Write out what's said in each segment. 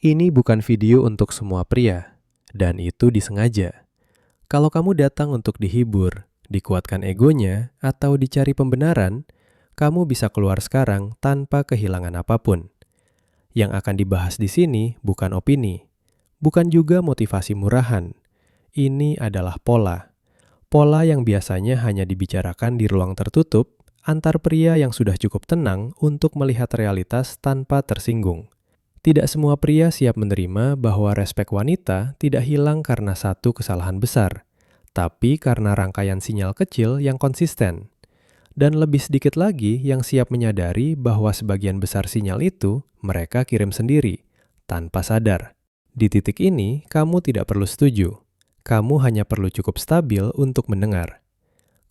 Ini bukan video untuk semua pria, dan itu disengaja. Kalau kamu datang untuk dihibur, dikuatkan egonya, atau dicari pembenaran, kamu bisa keluar sekarang tanpa kehilangan apapun. Yang akan dibahas di sini bukan opini, bukan juga motivasi murahan. Ini adalah pola. Pola yang biasanya hanya dibicarakan di ruang tertutup antar pria yang sudah cukup tenang untuk melihat realitas tanpa tersinggung. Tidak semua pria siap menerima bahwa respek wanita tidak hilang karena satu kesalahan besar, tapi karena rangkaian sinyal kecil yang konsisten. Dan lebih sedikit lagi yang siap menyadari bahwa sebagian besar sinyal itu mereka kirim sendiri, tanpa sadar. Di titik ini, kamu tidak perlu setuju. Kamu hanya perlu cukup stabil untuk mendengar.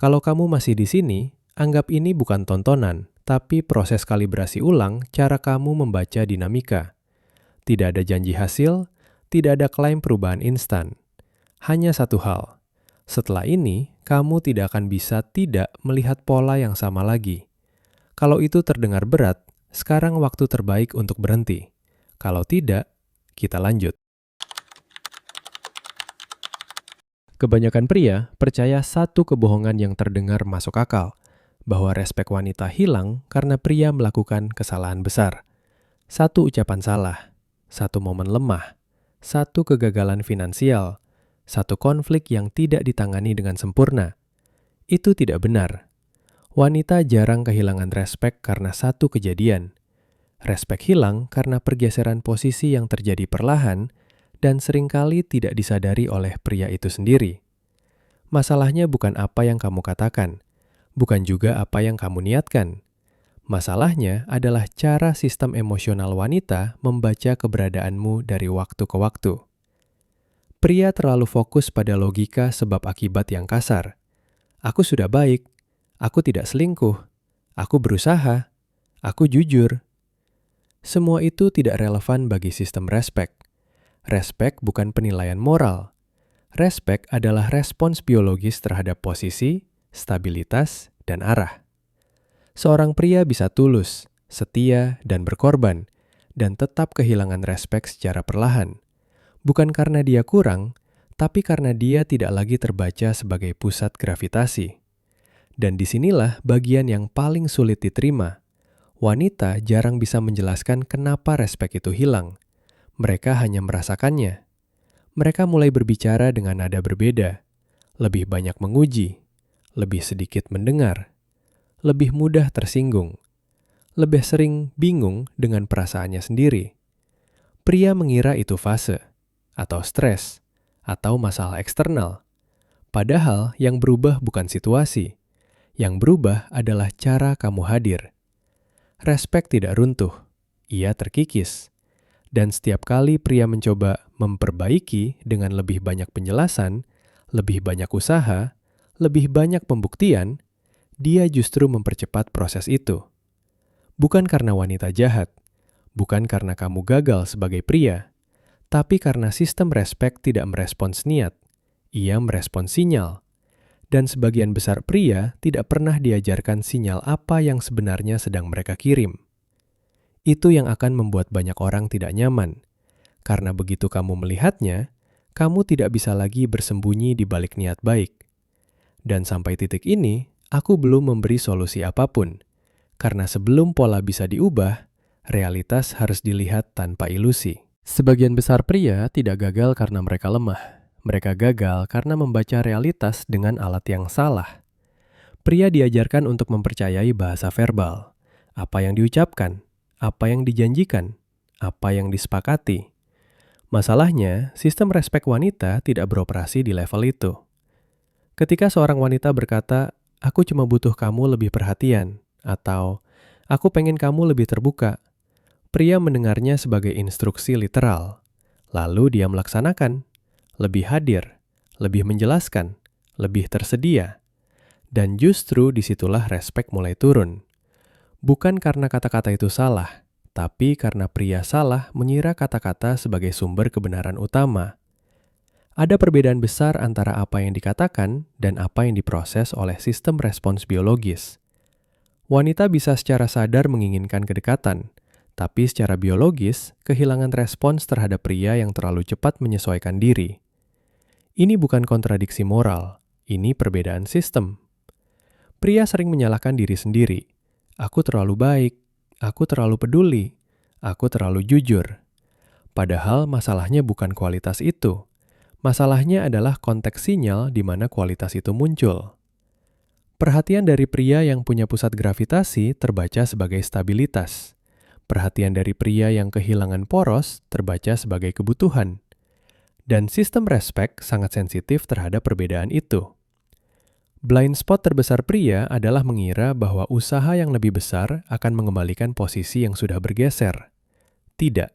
Kalau kamu masih di sini, anggap ini bukan tontonan, tapi proses kalibrasi ulang cara kamu membaca dinamika. Tidak ada janji hasil, tidak ada klaim perubahan instan. Hanya satu hal, setelah ini kamu tidak akan bisa tidak melihat pola yang sama lagi. Kalau itu terdengar berat, sekarang waktu terbaik untuk berhenti. Kalau tidak, kita lanjut. Kebanyakan pria percaya satu kebohongan yang terdengar masuk akal, bahwa respek wanita hilang karena pria melakukan kesalahan besar. Satu ucapan salah, satu momen lemah, satu kegagalan finansial, satu konflik yang tidak ditangani dengan sempurna. Itu tidak benar. Wanita jarang kehilangan respek karena satu kejadian. Respek hilang karena pergeseran posisi yang terjadi perlahan dan seringkali tidak disadari oleh pria itu sendiri. Masalahnya bukan apa yang kamu katakan, bukan juga apa yang kamu niatkan. Masalahnya adalah cara sistem emosional wanita membaca keberadaanmu dari waktu ke waktu. Pria terlalu fokus pada logika sebab akibat yang kasar. Aku sudah baik, aku tidak selingkuh, aku berusaha, aku jujur. Semua itu tidak relevan bagi sistem respek. Respek bukan penilaian moral. Respek adalah respons biologis terhadap posisi, stabilitas, dan arah. Seorang pria bisa tulus, setia, dan berkorban, dan tetap kehilangan respek secara perlahan. Bukan karena dia kurang, tapi karena dia tidak lagi terbaca sebagai pusat gravitasi. Dan disinilah bagian yang paling sulit diterima. Wanita jarang bisa menjelaskan kenapa respek itu hilang. Mereka hanya merasakannya. Mereka mulai berbicara dengan nada berbeda, lebih banyak menguji, lebih sedikit mendengar, lebih mudah tersinggung, lebih sering bingung dengan perasaannya sendiri. Pria mengira itu fase, atau stres, atau masalah eksternal. Padahal yang berubah bukan situasi, yang berubah adalah cara kamu hadir. Respek tidak runtuh, ia terkikis. Dan setiap kali pria mencoba memperbaiki dengan lebih banyak penjelasan, lebih banyak usaha, lebih banyak pembuktian, dia justru mempercepat proses itu. Bukan karena wanita jahat, bukan karena kamu gagal sebagai pria, tapi karena sistem respek tidak merespons niat, ia merespons sinyal. Dan sebagian besar pria tidak pernah diajarkan sinyal apa yang sebenarnya sedang mereka kirim. Itu yang akan membuat banyak orang tidak nyaman, karena begitu kamu melihatnya, kamu tidak bisa lagi bersembunyi di balik niat baik. Dan sampai titik ini, aku belum memberi solusi apapun, karena sebelum pola bisa diubah, realitas harus dilihat tanpa ilusi. Sebagian besar pria tidak gagal karena mereka lemah. Mereka gagal karena membaca realitas dengan alat yang salah. Pria diajarkan untuk mempercayai bahasa verbal, apa yang diucapkan, apa yang dijanjikan, apa yang disepakati. Masalahnya, sistem respek wanita tidak beroperasi di level itu. Ketika seorang wanita berkata, "Aku cuma butuh kamu lebih perhatian," atau "Aku pengen kamu lebih terbuka," pria mendengarnya sebagai instruksi literal. Lalu dia melaksanakan, lebih hadir, lebih menjelaskan, lebih tersedia. Dan justru disitulah respek mulai turun. Bukan karena kata-kata itu salah, tapi karena pria salah mengira kata-kata sebagai sumber kebenaran utama. Ada perbedaan besar antara apa yang dikatakan dan apa yang diproses oleh sistem respons biologis. Wanita bisa secara sadar menginginkan kedekatan, Tapi secara biologis, kehilangan respons terhadap pria yang terlalu cepat menyesuaikan diri. Ini bukan kontradiksi moral, ini perbedaan sistem. Pria sering menyalahkan diri sendiri. Aku terlalu baik, aku terlalu peduli, aku terlalu jujur. Padahal masalahnya bukan kualitas itu. Masalahnya adalah konteks sinyal di mana kualitas itu muncul. Perhatian dari pria yang punya pusat gravitasi terbaca sebagai stabilitas. Perhatian dari pria yang kehilangan poros terbaca sebagai kebutuhan. Dan sistem respek sangat sensitif terhadap perbedaan itu. Blind spot terbesar pria adalah mengira bahwa usaha yang lebih besar akan mengembalikan posisi yang sudah bergeser. Tidak.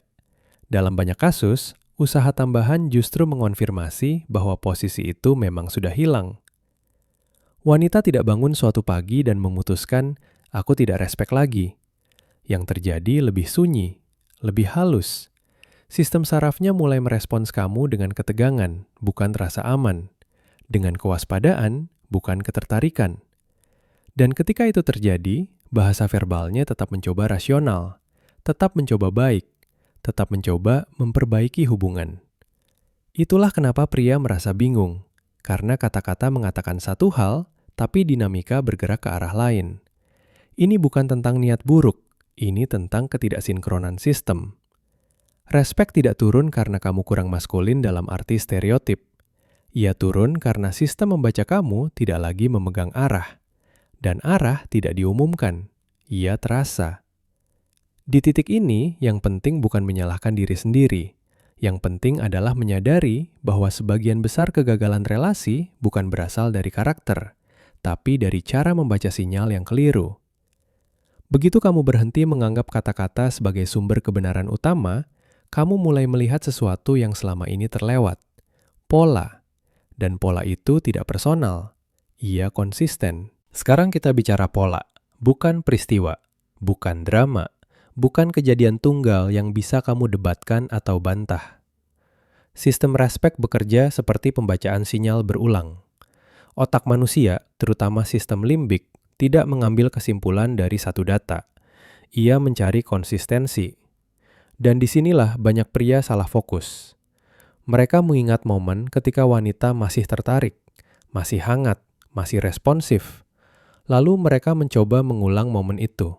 Dalam banyak kasus, usaha tambahan justru mengonfirmasi bahwa posisi itu memang sudah hilang. Wanita tidak bangun suatu pagi dan memutuskan, "Aku tidak respek lagi." Yang terjadi lebih sunyi, lebih halus. Sistem sarafnya mulai merespons kamu dengan ketegangan, bukan rasa aman. Dengan kewaspadaan, bukan ketertarikan. Dan ketika itu terjadi, bahasa verbalnya tetap mencoba rasional, tetap mencoba baik, tetap mencoba memperbaiki hubungan. Itulah kenapa pria merasa bingung, karena kata-kata mengatakan satu hal, tapi dinamika bergerak ke arah lain. Ini bukan tentang niat buruk, ini tentang ketidaksinkronan sistem. Respek tidak turun karena kamu kurang maskulin dalam arti stereotip. Ia turun karena sistem membaca kamu tidak lagi memegang arah. Dan arah tidak diumumkan, ia terasa. Di titik ini, yang penting bukan menyalahkan diri sendiri. Yang penting adalah menyadari bahwa sebagian besar kegagalan relasi bukan berasal dari karakter, tapi dari cara membaca sinyal yang keliru. Begitu kamu berhenti menganggap kata-kata sebagai sumber kebenaran utama, kamu mulai melihat sesuatu yang selama ini terlewat. Pola. Dan pola itu tidak personal. Ia konsisten. Sekarang kita bicara pola, bukan peristiwa, bukan drama, bukan kejadian tunggal yang bisa kamu debatkan atau bantah. Sistem respek bekerja seperti pembacaan sinyal berulang. Otak manusia, terutama sistem limbik, tidak mengambil kesimpulan dari satu data. Ia mencari konsistensi. Dan disinilah banyak pria salah fokus. Mereka mengingat momen ketika wanita masih tertarik, masih hangat, masih responsif. Lalu mereka mencoba mengulang momen itu.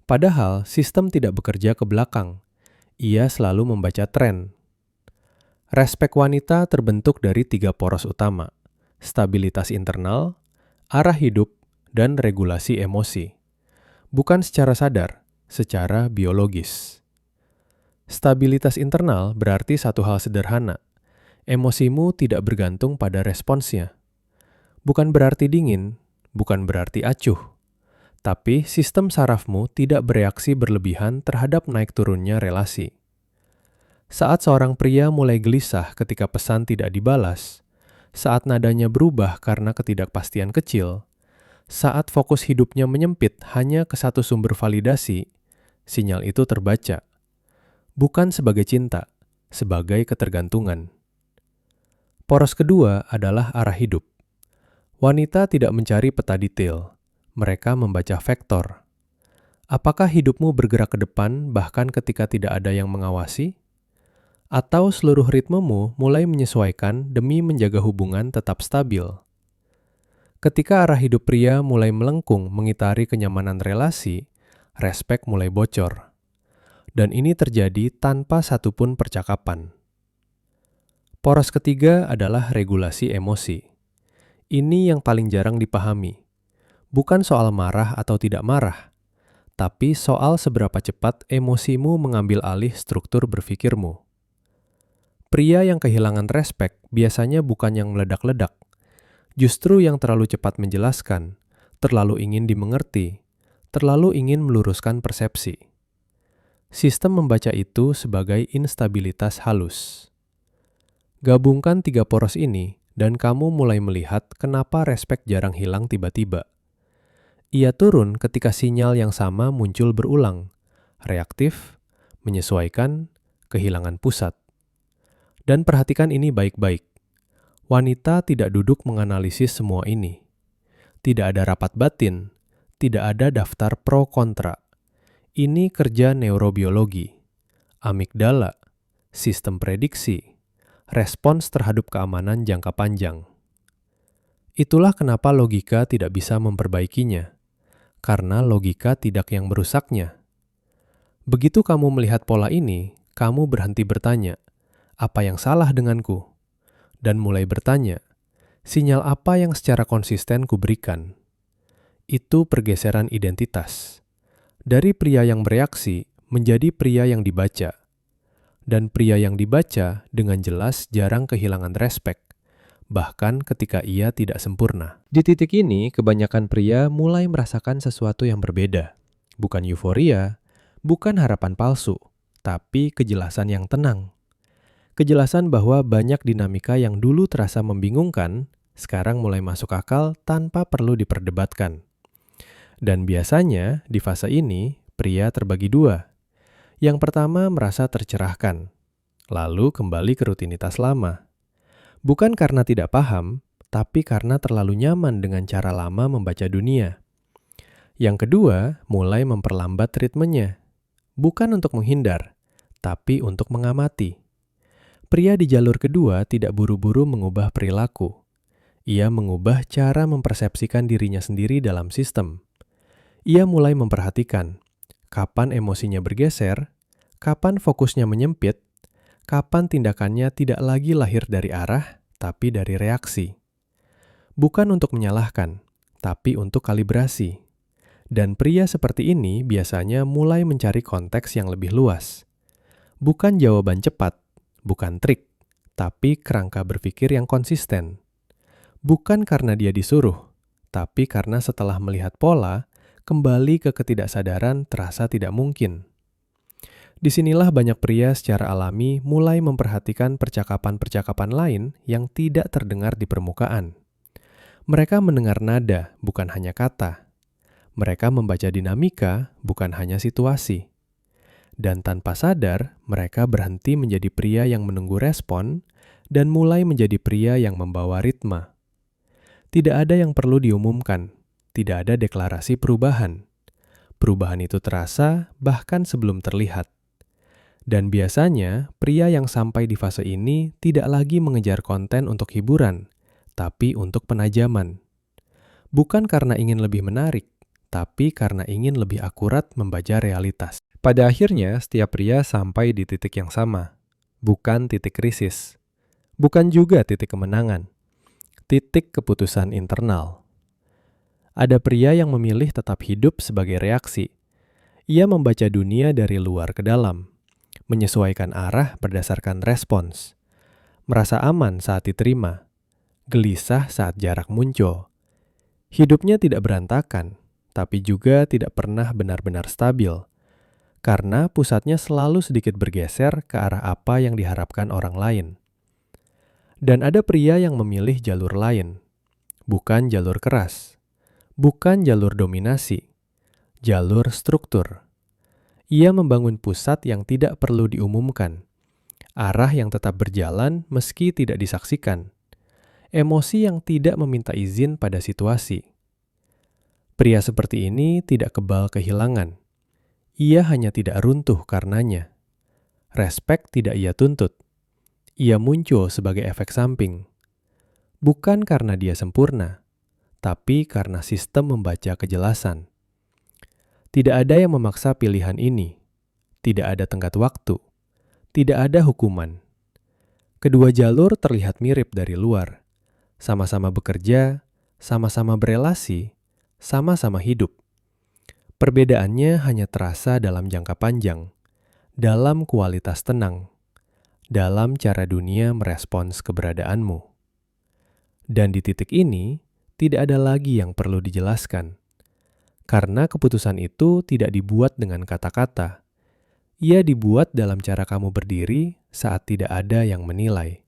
Padahal sistem tidak bekerja ke belakang. Ia selalu membaca tren. Respek wanita terbentuk dari 3 poros utama: stabilitas internal, arah hidup, dan regulasi emosi. Bukan secara sadar, secara biologis. Stabilitas internal berarti satu hal sederhana. Emosimu tidak bergantung pada responsnya. Bukan berarti dingin, bukan berarti acuh. Tapi sistem sarafmu tidak bereaksi berlebihan terhadap naik turunnya relasi. Saat seorang pria mulai gelisah ketika pesan tidak dibalas, saat nadanya berubah karena ketidakpastian kecil, saat fokus hidupnya menyempit hanya ke satu sumber validasi, sinyal itu terbaca. Bukan sebagai cinta, sebagai ketergantungan. Poros kedua adalah arah hidup. Wanita tidak mencari peta detail, mereka membaca vektor. Apakah hidupmu bergerak ke depan bahkan ketika tidak ada yang mengawasi? Atau seluruh ritmemu mulai menyesuaikan demi menjaga hubungan tetap stabil? Ketika arah hidup pria mulai melengkung mengitari kenyamanan relasi, respek mulai bocor. Dan ini terjadi tanpa satupun percakapan. Poros ketiga adalah regulasi emosi. Ini yang paling jarang dipahami. Bukan soal marah atau tidak marah, tapi soal seberapa cepat emosimu mengambil alih struktur berpikirmu. Pria yang kehilangan respek biasanya bukan yang meledak-ledak, justru yang terlalu cepat menjelaskan, terlalu ingin dimengerti, terlalu ingin meluruskan persepsi. Sistem membaca itu sebagai instabilitas halus. Gabungkan 3 poros ini, dan kamu mulai melihat kenapa respek jarang hilang tiba-tiba. Ia turun ketika sinyal yang sama muncul berulang, reaktif, menyesuaikan, kehilangan pusat. Dan perhatikan ini baik-baik. Wanita tidak duduk menganalisis semua ini. Tidak ada rapat batin, tidak ada daftar pro kontra. Ini kerja neurobiologi, amigdala, sistem prediksi, respons terhadap keamanan jangka panjang. Itulah kenapa logika tidak bisa memperbaikinya, karena logika tidak yang merusaknya. Begitu kamu melihat pola ini, kamu berhenti bertanya, apa yang salah denganku? Dan mulai bertanya, sinyal apa yang secara konsisten kuberikan? Itu pergeseran identitas. Dari pria yang bereaksi menjadi pria yang dibaca. Dan pria yang dibaca dengan jelas jarang kehilangan respek, bahkan ketika ia tidak sempurna. Di titik ini, kebanyakan pria mulai merasakan sesuatu yang berbeda. Bukan euforia, bukan harapan palsu, tapi kejelasan yang tenang. Kejelasan bahwa banyak dinamika yang dulu terasa membingungkan, sekarang mulai masuk akal tanpa perlu diperdebatkan. Dan biasanya, di fase ini, pria terbagi dua. Yang pertama merasa tercerahkan, lalu kembali ke rutinitas lama. Bukan karena tidak paham, tapi karena terlalu nyaman dengan cara lama membaca dunia. Yang kedua, mulai memperlambat ritmenya. Bukan untuk menghindar, tapi untuk mengamati. Pria di jalur kedua tidak buru-buru mengubah perilaku. Ia mengubah cara mempersepsikan dirinya sendiri dalam sistem. Ia mulai memperhatikan kapan emosinya bergeser, kapan fokusnya menyempit, kapan tindakannya tidak lagi lahir dari arah, tapi dari reaksi. Bukan untuk menyalahkan, tapi untuk kalibrasi. Dan pria seperti ini biasanya mulai mencari konteks yang lebih luas. Bukan jawaban cepat, bukan trik, tapi kerangka berpikir yang konsisten. Bukan karena dia disuruh, tapi karena setelah melihat pola, kembali ke ketidaksadaran terasa tidak mungkin. Disinilah banyak pria secara alami mulai memperhatikan percakapan-percakapan lain yang tidak terdengar di permukaan. Mereka mendengar nada, bukan hanya kata. Mereka membaca dinamika, bukan hanya situasi. Dan tanpa sadar, mereka berhenti menjadi pria yang menunggu respon dan mulai menjadi pria yang membawa ritme. Tidak ada yang perlu diumumkan, tidak ada deklarasi perubahan. Perubahan itu terasa bahkan sebelum terlihat. Dan biasanya, pria yang sampai di fase ini tidak lagi mengejar konten untuk hiburan, tapi untuk penajaman. Bukan karena ingin lebih menarik, tapi karena ingin lebih akurat membaca realitas. Pada akhirnya, setiap pria sampai di titik yang sama. Bukan titik krisis. Bukan juga titik kemenangan. Titik keputusan internal. Ada pria yang memilih tetap hidup sebagai reaksi. Ia membaca dunia dari luar ke dalam. Menyesuaikan arah berdasarkan respons. Merasa aman saat diterima. Gelisah saat jarak muncul. Hidupnya tidak berantakan, tapi juga tidak pernah benar-benar stabil. Karena pusatnya selalu sedikit bergeser ke arah apa yang diharapkan orang lain. Dan ada pria yang memilih jalur lain. Bukan jalur keras. Bukan jalur dominasi. Jalur struktur. Ia membangun pusat yang tidak perlu diumumkan. Arah yang tetap berjalan meski tidak disaksikan. Emosi yang tidak meminta izin pada situasi. Pria seperti ini tidak kebal kehilangan. Ia hanya tidak runtuh karenanya. Respek tidak ia tuntut. Ia muncul sebagai efek samping. Bukan karena dia sempurna, tapi karena sistem membaca kejelasan. Tidak ada yang memaksa pilihan ini. Tidak ada tenggat waktu. Tidak ada hukuman. Kedua jalur terlihat mirip dari luar. Sama-sama bekerja, sama-sama berelasi, sama-sama hidup. Perbedaannya hanya terasa dalam jangka panjang, dalam kualitas tenang, dalam cara dunia merespons keberadaanmu. Dan di titik ini, tidak ada lagi yang perlu dijelaskan. Karena keputusan itu tidak dibuat dengan kata-kata. Ia dibuat dalam cara kamu berdiri saat tidak ada yang menilai.